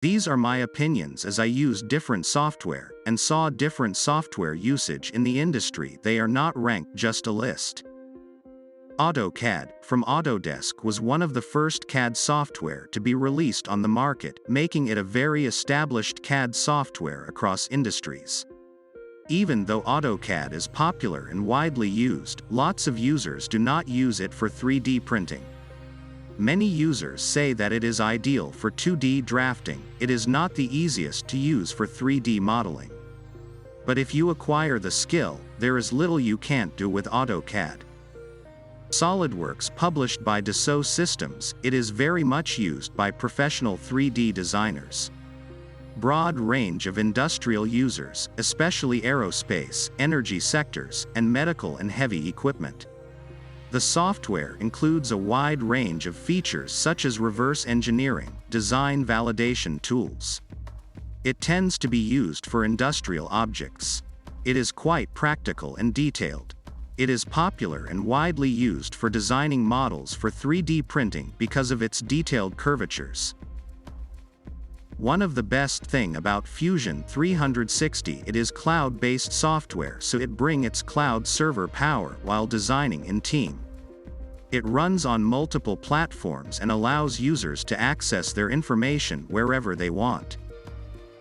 These are my opinions as I used different software and saw different software usage in the industry. They are not ranked, just a list. AutoCAD from Autodesk was one of the first CAD software to be released on the market, making it a very established CAD software across industries. Even though AutoCAD is popular and widely used, lots of users do not use it for 3D printing. Many users say that it is ideal for 2D drafting. It is not the easiest to use for 3D modeling. But if you acquire the skill, there is little you can't do with AutoCAD. SolidWorks published by Dassault Systems, it is very much used by professional 3D designers. Broad range of industrial users, especially aerospace, energy sectors, and medical and heavy equipment. The software includes a wide range of features such as reverse engineering, design validation tools. It tends to be used for industrial objects. It is quite practical and detailed. It is popular and widely used for designing models for 3D printing because of its detailed curvatures. One of the best thing about Fusion 360, it is cloud-based software, so it brings its cloud server power while designing in team. It runs on multiple platforms and allows users to access their information wherever they want.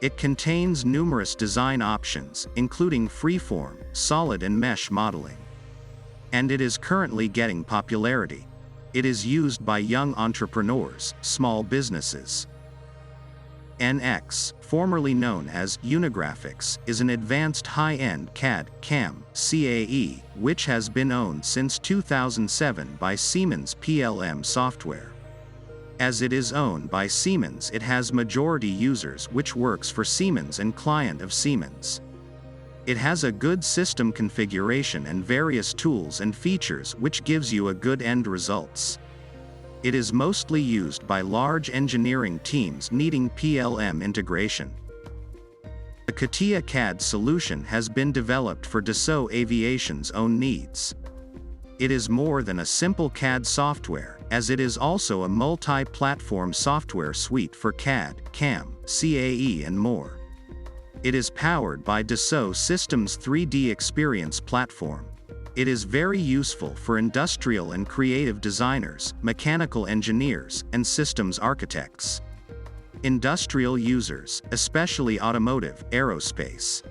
It contains numerous design options, including freeform, solid and mesh modeling. And it is currently getting popularity. It is used by young entrepreneurs, small businesses. NX, formerly known as Unigraphics, is an advanced high-end CAD/CAM, CAE, which has been owned since 2007 by Siemens PLM Software. As it is owned by Siemens, it has majority users which works for Siemens and client of Siemens. It has a good system configuration and various tools and features which gives you a good end results. It is mostly used by large engineering teams needing PLM integration. The CATIA CAD solution has been developed for Dassault Aviation's own needs. It is more than a simple CAD software, as it is also a multi-platform software suite for CAD, CAM, CAE and more. It is powered by Dassault Systems 3D Experience platform. It is very useful for industrial and creative designers, mechanical engineers, and systems architects. Industrial users, especially automotive, aerospace,